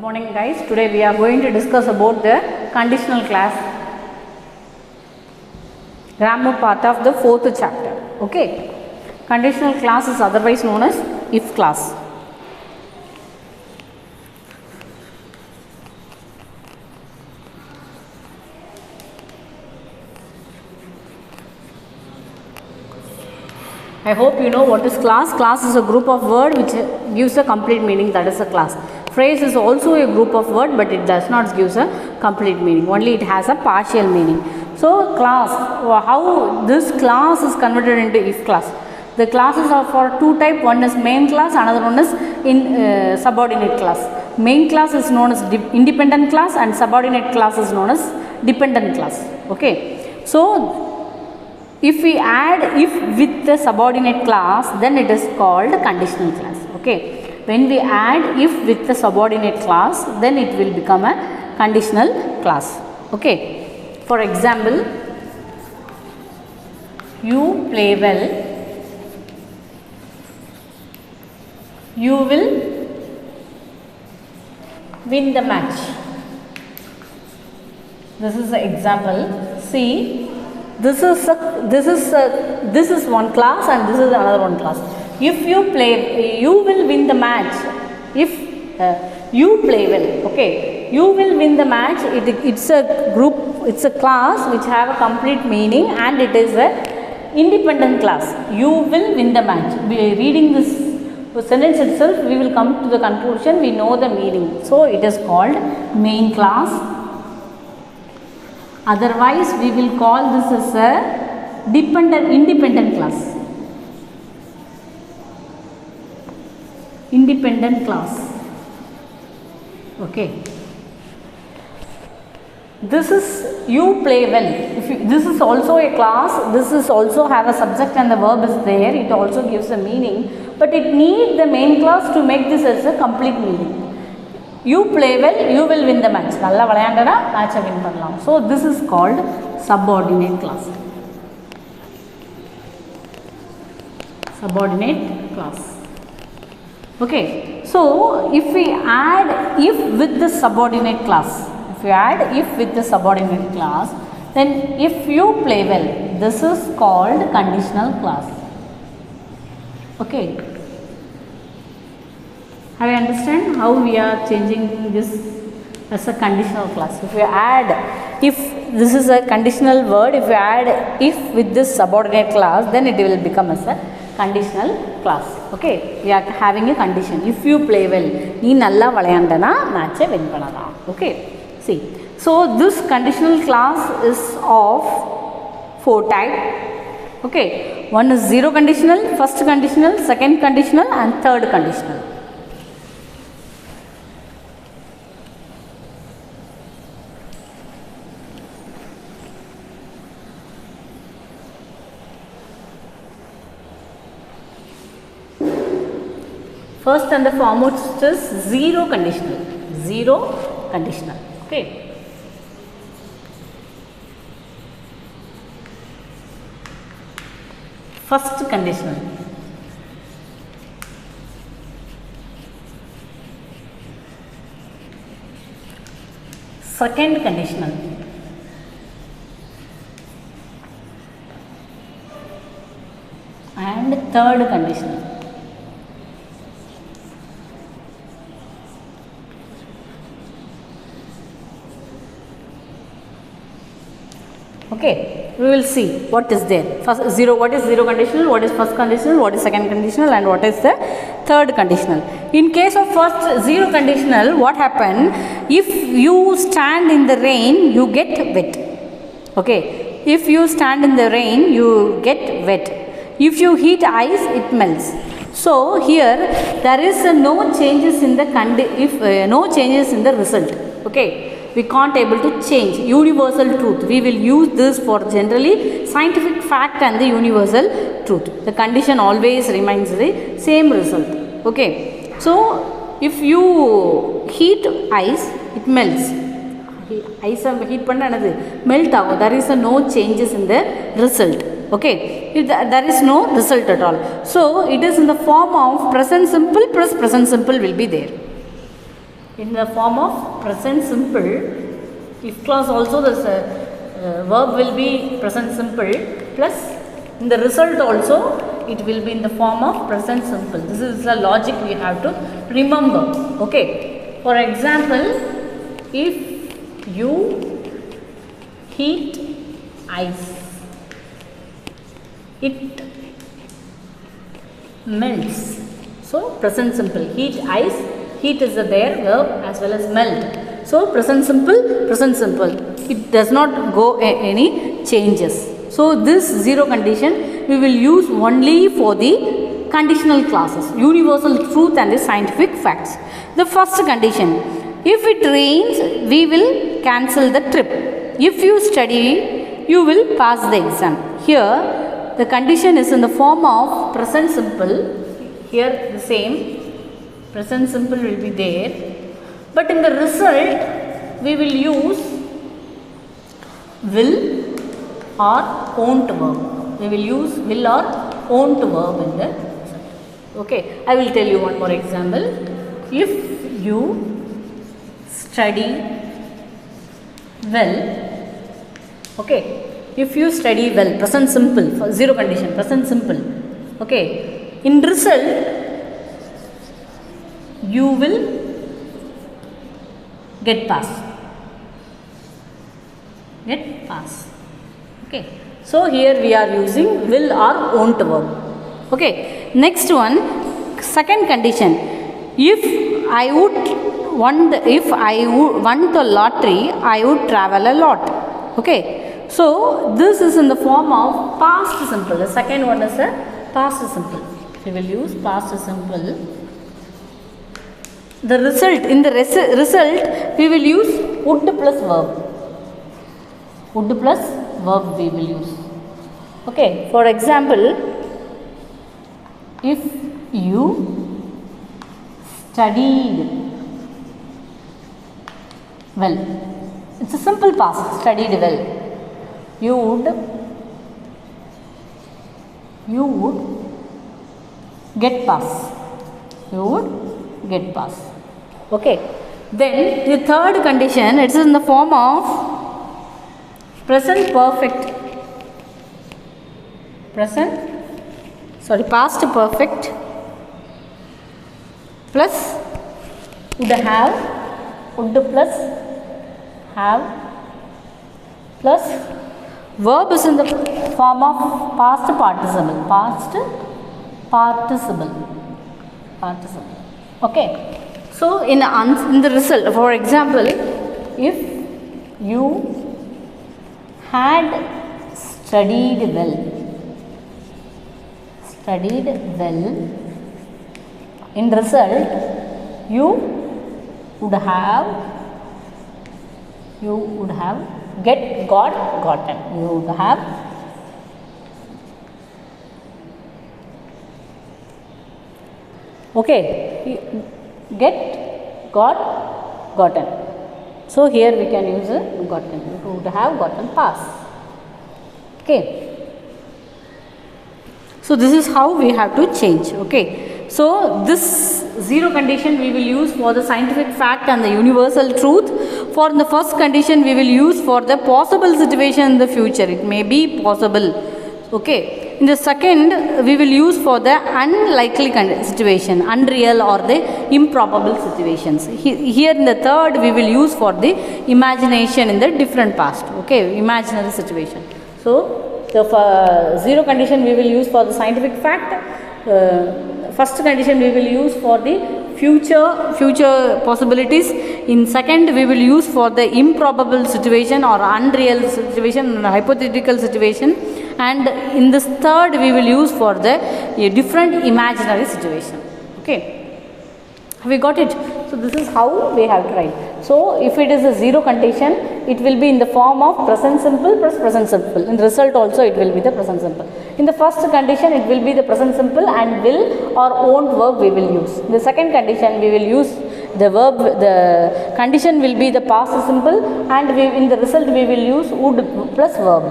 morning guys. Today we are going to discuss about the conditional class, grammar part of the 4th chapter. Okay, conditional class is otherwise known as if class. I hope you know what is class. Class is a group of word which gives a complete meaning, that is a class. Phrase is also a group of word, but it does not give a complete meaning, only it has a partial meaning. So class, how this class is converted into if class. The classes are for two type, one is main class, another one is subordinate class. Main class is known as independent class and subordinate class is known as dependent class. Okay, so if we add if with the subordinate class, then it is called conditional class. Okay, when we add if with the subordinate class, then it will become a conditional class. Okay, for example, you play well, you will win the match. This is the example. See, this is one class and this is another one class. If you play, you will win the match. If you play well, okay, you will win the match. It's a group, it's a class which have a complete meaning and it is a independent class. You will win the match. Reading this sentence itself, we will come to the conclusion, we know the meaning. So it is called main class. Otherwise, we will call this as a independent class. Independent class. Okay. This is you play well. This is also a class. This is also have a subject and the verb is there. It also gives a meaning. But it needs the main class to make this as a complete meaning. You play well, you will win the match. Nalla vilayandana match win pannalam. So this is called subordinate class. Subordinate class. Okay. So if we add if with the subordinate class, then if you play well, this is called conditional class. Okay. Have you understand how we are changing this as a conditional class? If you add, if this is a conditional word, if you add if with this subordinate class, then it will become as a conditional class. Okay, we are having a condition. If you play well, nee nalla vilayandana match win pannalam. Okay, see. So this conditional class is of 4 type. Okay, one is zero conditional, first conditional, second conditional and third conditional. First and the foremost is zero conditional. Zero conditional. Okay. First conditional. Second conditional. And third conditional. Okay, we will see what is there. First, what is zero conditional, what is first conditional, what is second conditional and what is the third conditional. In case of first zero conditional, what happen? If you stand in the rain, you get wet. Okay, if you stand in the rain, you get wet. If you heat ice, it melts. So here there is no changes in the no changes in the result. Okay. We can't able to change universal truth. We will use this for generally scientific fact and the universal truth. The condition always remains the same result. Okay. So if you heat ice, it melts. Ice heat panna melt agum. There is no changes in the result. Okay. There is no result at all. So it is in the form of present simple plus present simple will be there. in the form of present simple. If clause also the verb will be present simple, plus in the result also it will be in the form of present simple. This is the logic we have to remember. Okay. For example, if you heat ice, it melts. So present simple. Heat ice. Heat is there verb as well as melt. So present simple, present simple. It does not go any changes. So this zero condition we will use only for the conditional clauses, universal truth and the scientific facts. The first condition, if it rains, we will cancel the trip. If you study, you will pass the exam. Here the condition is in the form of present simple. Here the same present simple will be there, but in the result we will use will or won't verb. We will use will or won't verb in the result. Okay, I will tell you one more example. If you study well, okay, if you study well, present simple, for zero condition, present simple, okay, in result you will get pass. Get pass. Okay. So here we are using will or won't verb. Okay. Next one, second condition. If I won the lottery, I would travel a lot. Okay. So this is in the form of past simple. The second one is a past simple. We will use past simple. The result, in the result we will use would plus verb. Would plus verb we will use. Okay, for example, if you studied well, it's a simple past, studied well, you would get pass. You would get pass. Okay. Then the third condition, it is in the form of present perfect. Past perfect plus would have, would plus have plus verb is in the form of past participle. Okay. So in the result, for example, if you had studied well, in result you would have gotten. You would have gotten. So here we can use gotten. You would have gotten pass. Okay. So this is how we have to change. Okay. So this zero condition we will use for the scientific fact and the universal truth. For the first condition we will use for the possible situation in the future. It may be possible. Okay. In the second we will use for the unlikely situation, unreal or the improbable situations. Here in the third we will use for the imagination in the different past. Okay. Imaginary situation. So the zero condition we will use for the scientific fact. First condition we will use for the future possibilities. In second we will use for the improbable situation or unreal situation and hypothetical situation, and in this third we will use for the different imaginary situation. Okay. Have we got it? So this is how we have to write. So if it is a zero condition, it will be in the form of present simple plus present simple. In the result also it will be the present simple. In the first condition it will be the present simple and will or won't verb we will use. In the second condition we will use the verb, the condition will be the past simple, and in the result we will use would plus verb.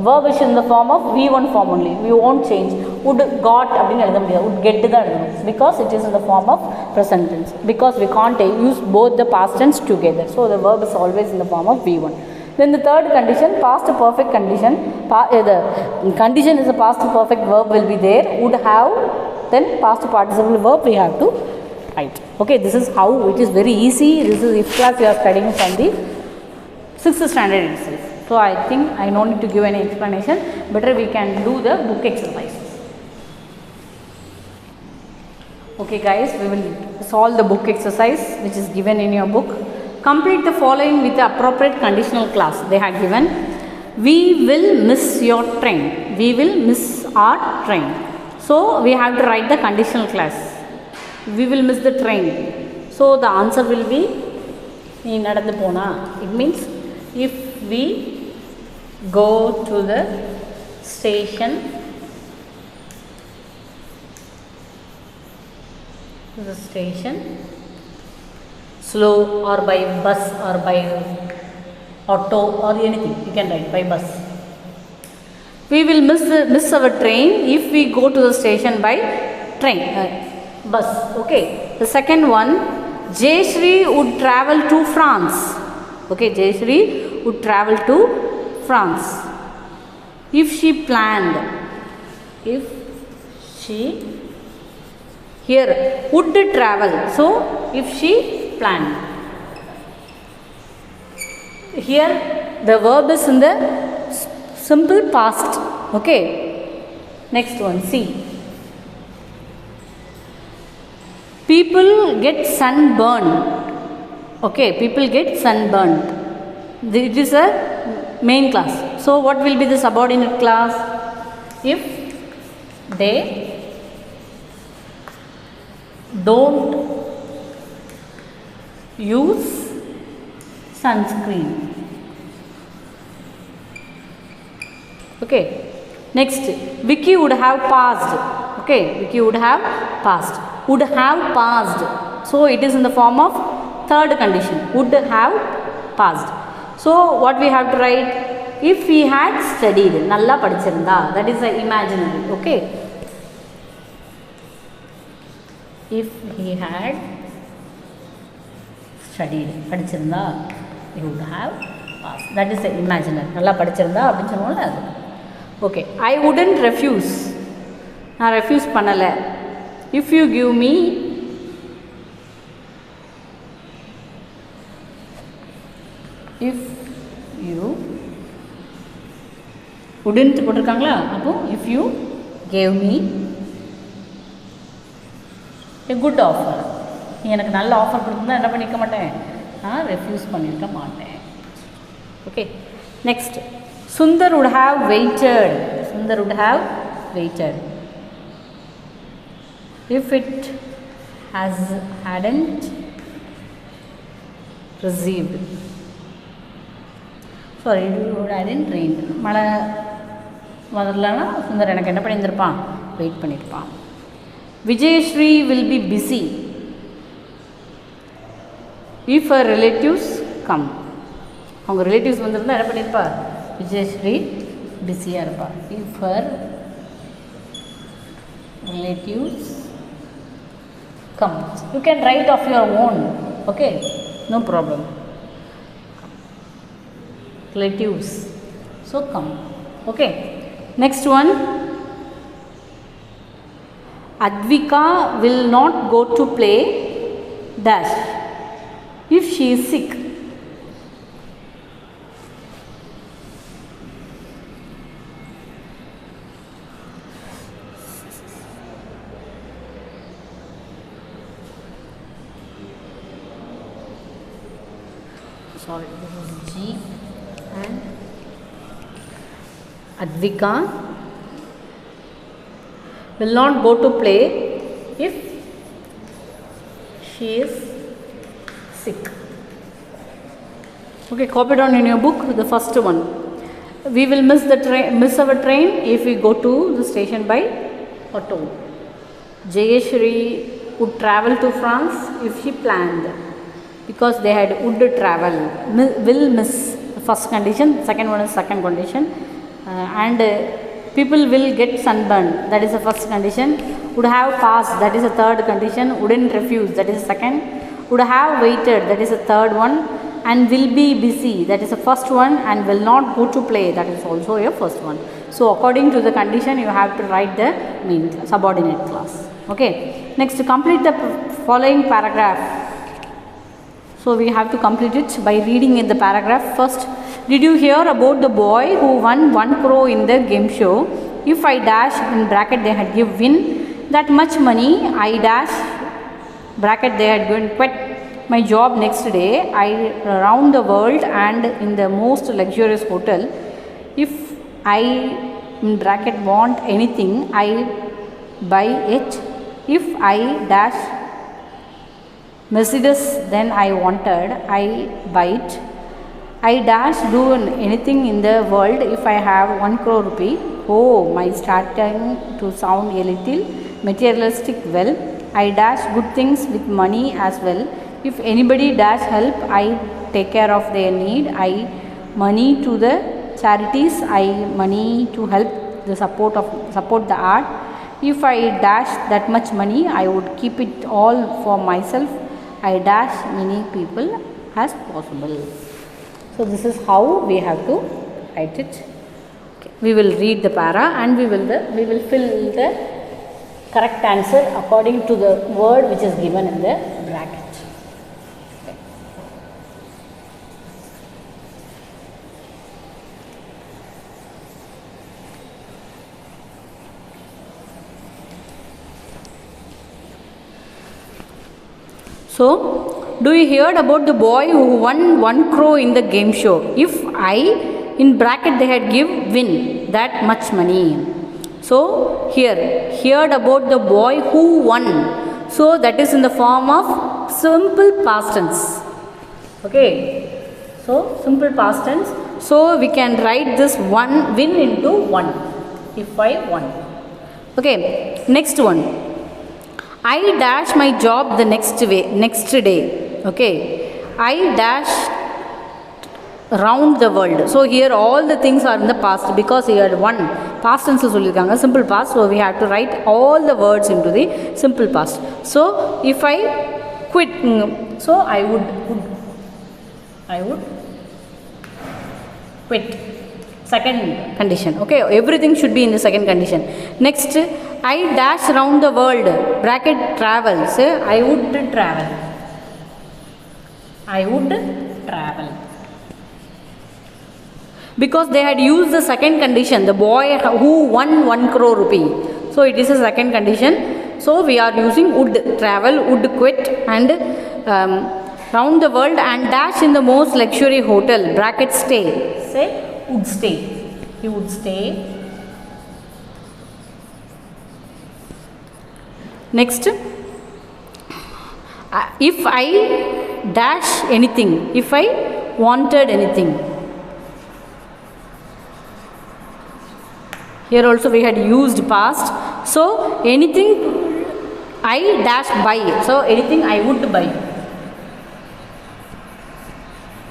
verb is in the form of V1 form only. We won't change. Would got அப்படினு எழுத முடியாது. Would get தான் எழுதணும். Because it is in the form of present tense. Because we can't use both the past tense together. So the verb is always in the form of V1. Then the third condition, past perfect condition. The condition is a past perfect verb will be there. Would have, then past participle verb we have to write. Okay, this is how it is very easy. This is if class you are studying from the 6th standard itself. So I think I no need to give any explanation. Better we can do the book exercises. Okay guys, we will solve the book exercise which is given in your book. Complete the following with the appropriate conditional clause. They have given, we will miss your train. We will miss our train. So we have to write the conditional clause. We will miss the train. So the answer will be, it means if we go to the station, slow or by bus or by auto or anything, you can write by bus. We will miss our train if we go to the station by train, bus. Okay. The second one, Jayashree would travel to France. Okay, Jayashree would travel to France if she planned. If she, here would travel. So if she planned. Here the verb is in the simple past. Okay. Next one, see. People get sunburned. Okay, people get sunburned. It is a main class. So what will be the subordinate class? If they don't use sunscreen. Okay. Next, Vicky would have passed. Okay, Vicky would have passed. Would have passed. So it is in the form of third condition. Would have passed. So what we have to write? If he had studied. Nalla padichirunda. That is the imaginary. Okay. If he had studied, padichirunda, he would have passed. That is the imaginary. Nalla padichirunda அப்படினு சொல்லுவோம்ல அது. Okay, I wouldn't refuse. நான் refuse பண்ணல. If you give me, if you wouldn't போட்டிருக்காங்களா, அப்போ if you gave me a good offer, நீ எனக்கு நல்ல offer கொடுத்தா என்ன பண்ணிக்க மாட்டேன், நான் ரெஃப்யூஸ் பண்ணியிருக்க மாட்டேன். Okay. Next, Sundar would have waited. Sundar would have waited. If it hadn't received. Sorry, it hadn't rained. மழை வரலன்னா சுந்தர் எனக்கு என்ன பண்ணியிருந்திருப்பான், வெயிட் பண்ணியிருப்பான். Vijayashree will be busy if her relatives come. அவங்க ரிலேட்டிவ்ஸ் வந்திருந்தா என்ன பண்ணியிருப்பா, Vijayashree பிஸியாக இருப்பா. If her relatives come, you can write of your own. Okay, no problem. Relatives, so come. Okay. Next one, Advika will not go to play dash if she is sick. Sorry, this is G and Advika will not go to play if she is sick. Okay, copy down in your book the first one. We will miss our train if we go to the station by auto. Jayashree would travel to France if she planned, because they had would travel. Will miss, the first condition. Second one is second condition. and people will get sunburned, that is the first condition. Would have passed, that is the third condition. Wouldn't refuse, that is the second. Would have waited, that is the third one. And will be busy, that is the first one. And will not go to play, that is also a first one. So according to the condition you have to write the subordinate clause. Okay, next to complete the following paragraph. So we have to complete it by reading in the paragraph. First, did you hear about the boy who won 1 crore in the game show? If I dash, in bracket they had give win that much money, I dash, bracket they had given quit my job next day, I round the world and in the most luxurious hotel. If I, in bracket, want anything, I buy it. If I dash Mercedes, then I wanted, I buy it. I dash do anything in the world if I have 1 crore rupee. Oh, my starting to sound a little materialistic. Well, I dash good things with money as well. If anybody dash help, I take care of their need. I money to the charities, I money to help the support the art. If I dash that much money, I would keep it all for myself. I dash many people as possible. So this is how we have to write it. Okay. We will read the para and we will fill the correct answer according to the word which is given in the bracket. So, do you heard about the boy who won 1 crore in the game show? If I, in bracket they had give win that much money. So, here, heard about the boy who won. So, that is in the form of simple past tense. Okay. So, simple past tense. So, we can write this one win into 1. If I won. Okay. Next one. I dash my job the next day. Okay. I dash round the world. So here all the things are in the past because here one past tense sollirukanga, simple past. So we have to write all the words into the simple past. So if I quit, so I would quit. Second condition. Okay, everything should be in the second condition. Next, I dash around the world, bracket travel. Say I would travel. I would travel. Because they had used the second condition, the boy who won 1 crore rupee. So it is a second condition. So we are using would travel, would quit and round the world and dash in the most luxury hotel, bracket stay. Say would stay. He would stay. Next, if I dash anything, if I wanted anything. Here also we had used past. So anything I dash buy. So anything I would buy.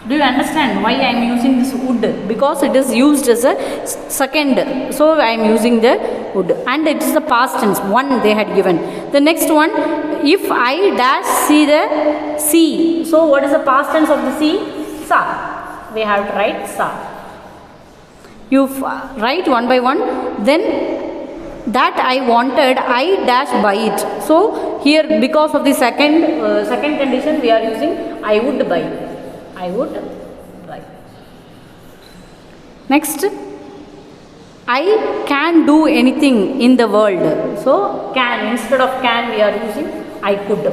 Do you understand why I am using this would? Because it is used as a second. So I am using the would. And it is the past tense. One they had given. The next one, if I dash see the sea. So what is the past tense of the sea? Saw. We have to write saw. You write one by one. Then that I wanted, I dash by it. So here because of the second condition we are using I would buy. I would buy. Next, I can do anything in the world. So can, instead of can we are using I could.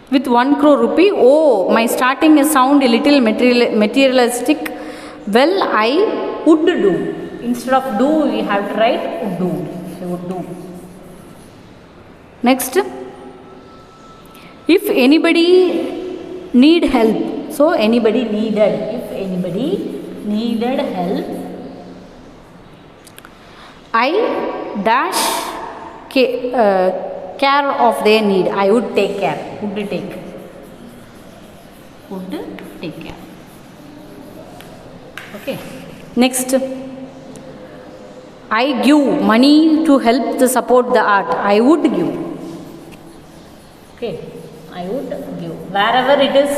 With 1 crore rupee, oh, my starting is sound a little materialistic. Well, I would do. Instead of do, we have to write would do. I would do. Next, if anybody need help, so anybody needed. If anybody needed help, I dash care of their need. I would take care. Would take. Would take care. Okay. Next, I give money to help to support the art. I would give. Okay, I would give. Wherever it is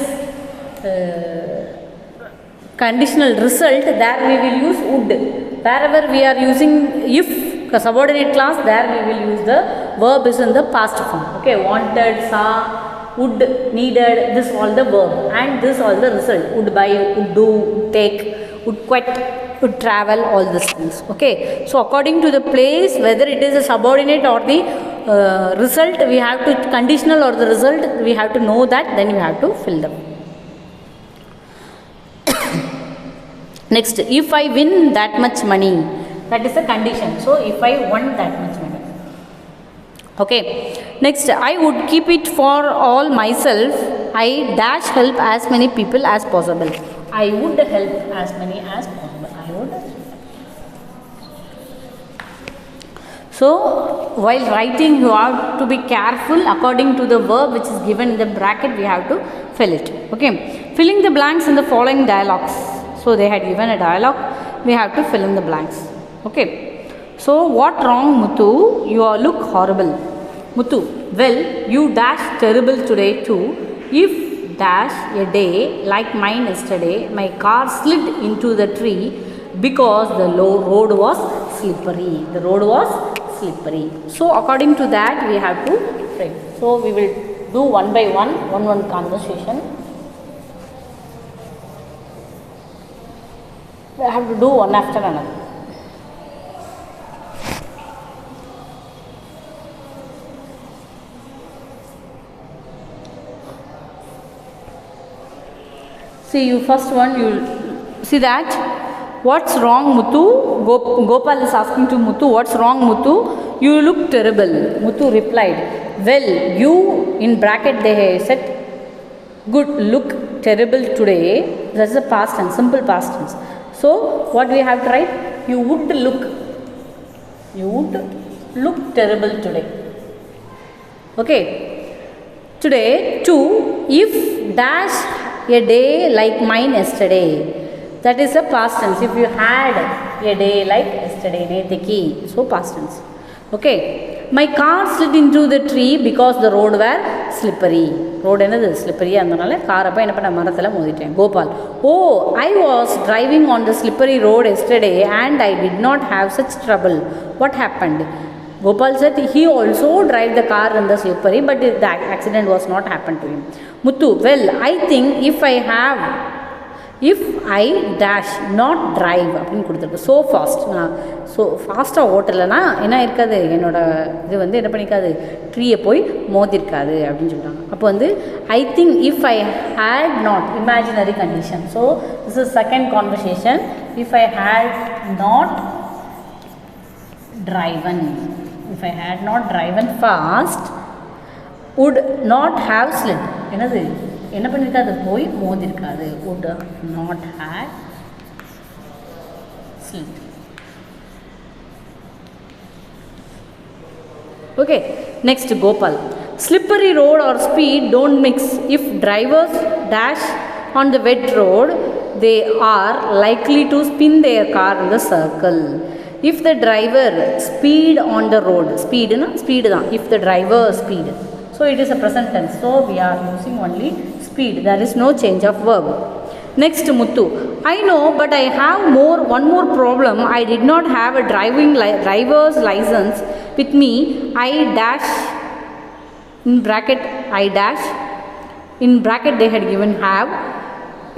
conditional result, there we will use would. Wherever we are using if subordinate clause, there we will use the verb is in the past form. Okay, wanted, saw, would, needed, this all the verb, and this all the result. Would buy, would do, would take, would quit, would travel, all these things. Okay, so according to the place, whether it is a subordinate or the result, we have to conditional or the result, we have to know that, then we have to fill them. Next, if I win that much money, that is a condition. So if I won that much money. Okay, next, I would keep it for all myself. I dash help as many people as possible. I would help as many as possible. I would. So while writing, you have to be careful. According to the verb which is given in the bracket, we have to fill it. Okay, filling the blanks in the following dialogues. So they had given a dialogue, we have to fill in the blanks. Okay, so what wrong, Muthu? You all look horrible. Muthu, well, you dash terrible today too. If dash a day like mine yesterday, my car slid into the tree because the road was slippery. The road was slippery. So according to that, we have to frame. So we will do one by one conversation. We have to do one after another. See, you first one, you see that. What's wrong, Muthu? Gopal is asking to Muthu, what's wrong, Muthu? You look terrible. Muthu replied, well, you, in bracket they said, good, look terrible today. That's the past tense, simple past tense. So what we have to write? You would look terrible today. Okay, today too, if dash a day like mine yesterday, that is a past tense. If you had a day like yesterday, netiki, so past tense. Okay, my car slid into the tree because the road were slippery. Road enadhu slippery andanaala car appa enna panna marathila moditen. Gopal, oh, I was driving on the slippery road yesterday and I did not have such trouble. What happened? Gopal said he also drive the car in the slippery, but the accident was not happened to him. Muthu, well, I think if I dash not drive அப்படின்னு கொடுத்துருக்கு. So fast, நான் so ஃபாஸ்ட்டாக ஓட்டலைன்னா என்ன இருக்காது, என்னோட இது வந்து என்ன பண்ணிக்காது, ட்ரீயை போய் மோதிருக்காது அப்படின்னு சொல்கிறாங்க. அப்போ வந்து I think if I had not, imaginary condition. So this is second conversation. If I had not driven, if I had not driven fast, would not have slid. என்னது என்ன பண்ணிருக்காது, போய் மோதிருக்காது. would not have slid. Okay, next Gopal. Slippery road or speed don't mix. If drivers dash on the wet road, they are likely to spin their car in the circle. If the driver speed on the road, speed na speed da, if the driver speed, so it is a present tense, so we are using only speed, there is no change of verb. Next Muthu, I know, but I have one more problem. I did not have a driver's license with me. I dash, in bracket I dash, in bracket they had given have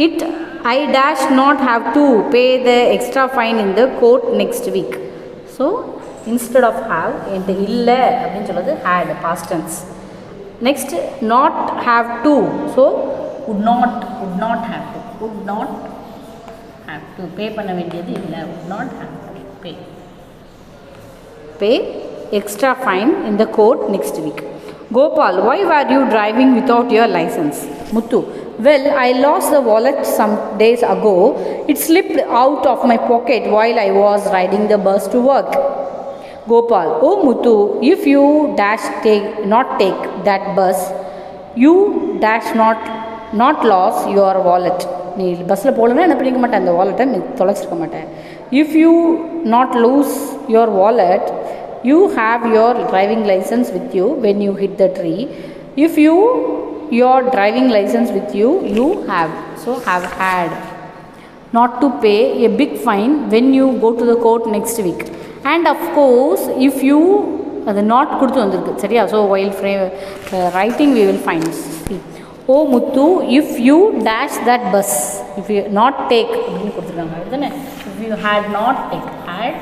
it. I dash not have to pay the extra fine in the court next week. So instead of have, and illa அப்படினு சொல்றது had, past tense. Next, not have to, so would not have to pay பண்ண வேண்டியது இல்லை, would not have to pay extra fine in the court next week. Gopal, why were you driving without your license? Muthu, well, I lost the wallet some days ago. It slipped out of my pocket while I was riding the bus to work. Gopal, oh Muthu, if you not take that bus, you not lose your wallet. நீ பஸ்ஸில் போகலன்னா என்ன பண்ணிக்க மாட்டேன், அந்த வாலெட்டை நீ தொலைச்சிருக்க மாட்டேன். If you not lose your wallet you have your driving license with you when you hit the tree. If your driving license with you, you have, so have had. Not to pay a big fine when you go to the court next week. And of course, if you அது not கொடுத்து வந்திருக்கு சரியா. So while writing we will find. ஓ Muthu, if you dash that bus, if you not take அப்படின்னு கொடுத்துருக்காங்க அதுதானே. if you had not take, had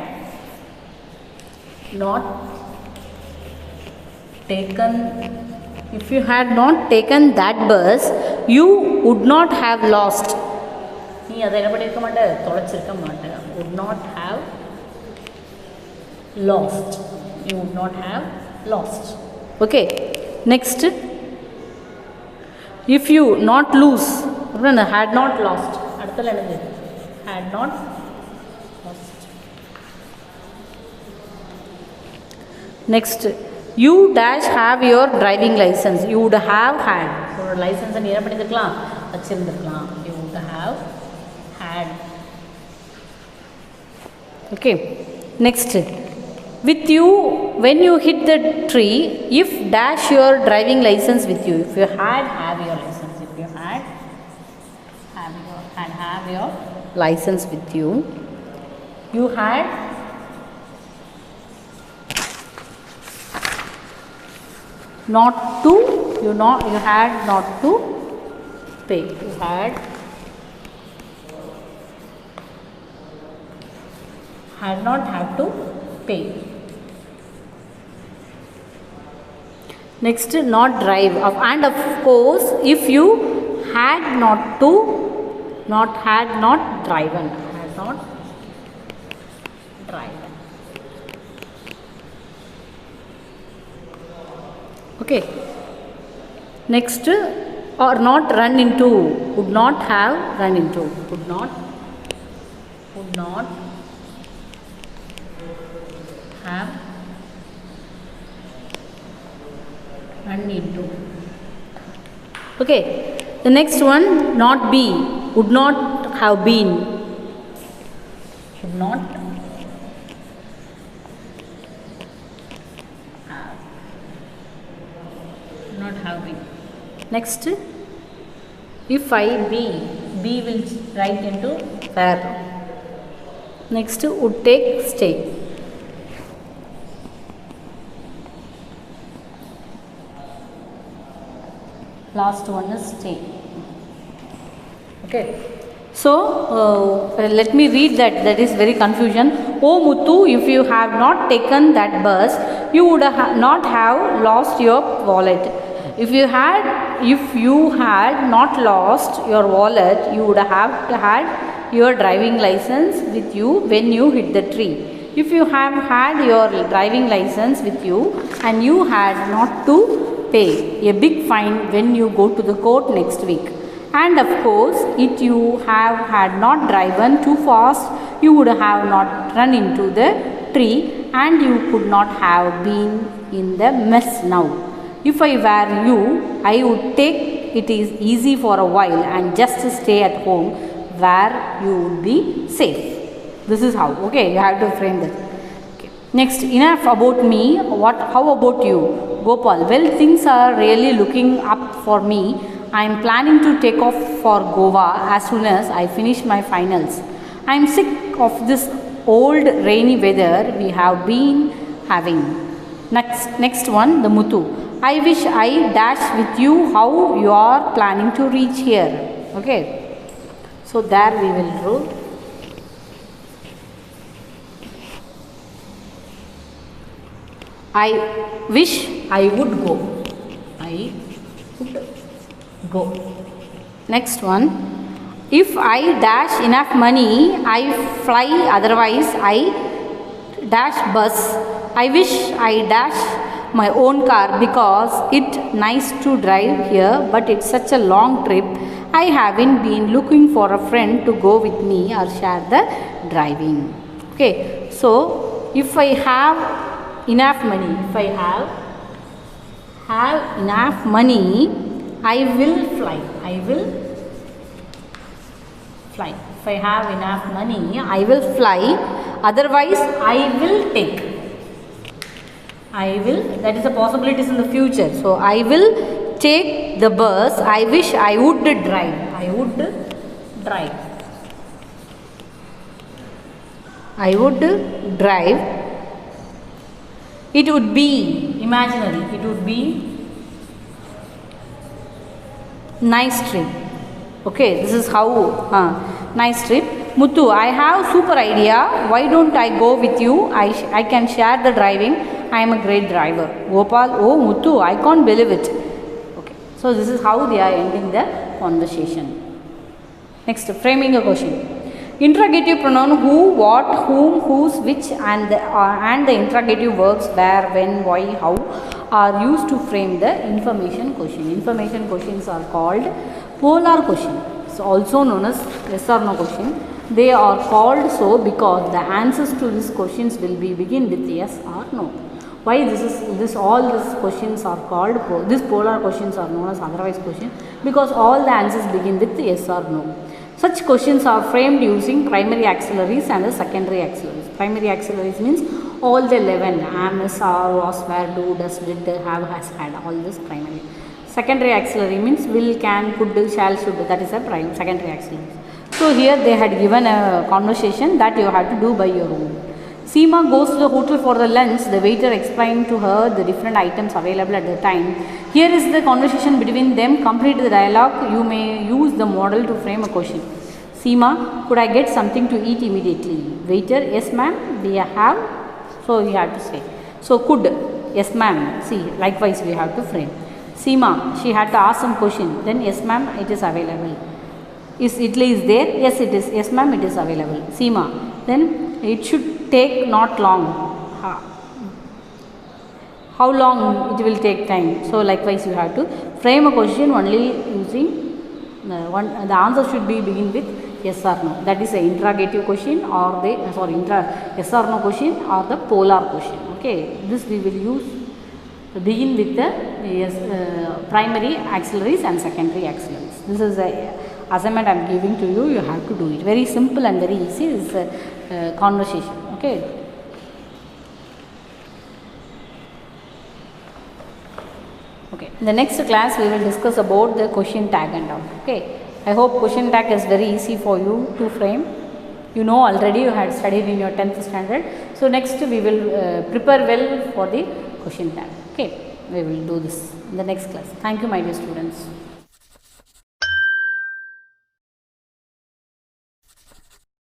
not taken, if you had not taken that bus, you would not have lost. நீ அதை என்ன பண்ணியிருக்க மாட்டே, தொலைச்சிருக்க மாட்டேன். would not have lost, you would not have lost. Okay, next, if you not lose, had not lost, அடுத்தல என்னது, had not lost. Next, you dash have your driving license, you would have had, ஒரு லைசன்ஸை நீ என்ன பண்ணியிருக்கலாம், வச்சிருந்துருக்கலாம். you would have had. Okay, next, with you when you hit the tree, if dash your driving license with you, if you had have your license, if you had have your license with you, you had not to, you had not to pay, you had not have to pay. Next, not drive, and of course if you had not to, had not driven, had not driven. Okay, next, or not run into, would not have run into, would not have run into. Okay, the next one, not be, would not have been, should not have been. Next, if I be will write into where. Next, would take, stay. Last one is stay. Okay, so let me read that is very confusion. Oh Muthu, if you have not taken that bus, you would not have lost your wallet. If you had not lost your wallet, you would have had your driving license with you when you hit the tree. If you have had your driving license with you and you had not to pay a big fine when you go to the court next week. And of course, if you had not driven too fast, you would have not run into the tree and you could not have been in the mess now. If I were you, I would take it is easy for a while and just stay at home where you would be safe. This is how. Okay, you have to frame that. Okay. Next, enough about me. How about you, Gopal? Well, things are really looking up for me. I am planning to take off for Goa as soon as I finish my finals. I am sick of this old rainy weather we have been having. Next one, the Muthu. I wish I dash with you how you are planning to reach here. Okay, so there we will draw. I wish I would go. I would go. Next one, if I dash enough money, I fly, otherwise I dash bus. I wish I dash my own car because it's nice to drive here, but it's such a long trip. I haven't been looking for a friend to go with me or share the driving. Okay, so if I have enough money, if I have enough money, I will fly. I will Fly. If I have enough money, I will fly. Otherwise, I will take. I will, that is the possibilities in the future. So, I will take the bus. I wish I would drive. I would drive. I would drive. It would be imaginary. It would be nice trip. Okay, this is how nice trip. Muthu, I have super idea. Why don't I go with you? I can share the driving. I am a great driver. Gopal, oh Muthu, I can't believe it. Okay, so this is how they are ending the conversation. Next, framing a question. Interrogative pronoun who, what, whom, whose, which and the interrogative verbs where, when, why, how are used to frame the information question. Information questions are called polar question. It's also known as yes or no question. They are called so because the answers to these questions will be begin with yes or no. Why all these questions are called, these polar questions are known as otherwise question, because all the answers begin with yes or no. Such questions are framed using primary auxiliaries and the secondary auxiliaries. Primary auxiliaries means all the 11, am, is, are, was, were, do, does, did, have, has, had, all this primary. Secondary auxiliary means will, can, could, shall, should, that is a secondary auxiliary. So here they had given a conversation that you had to do by your own. Seema goes to the hotel for the lunch. The waiter explained to her the different items available at the time. Here is the conversation between them. Complete the dialogue. You may use the model to frame a question. Seema, could I get something to eat immediately? Waiter, yes ma'am, we have. So you have to say. So could, yes ma'am. See, likewise we have to frame. Seema, she had to ask some question. Then yes ma'am, it is available. Is idli is there? Yes it is. Yes ma'am, it is available. Seema, then it should take not long. How long it will take time? So likewise you have to frame a question only using the answer should be begin with yes or no. That is a interrogative question or the yes or no question or the polar question. Okay, this we will use begin with the primary auxiliaries and secondary auxiliaries. This is a assignment I am giving to you. You have to do it. Very simple and very easy. This is a conversation. Okay. Okay. In the next class, we will discuss about the question tag and all. Okay. I hope question tag is very easy for you to frame. You know already, you had studied in your 10th standard. So next we will prepare well for the question tag. Okay. We will do this in the next class. Thank you, my dear students.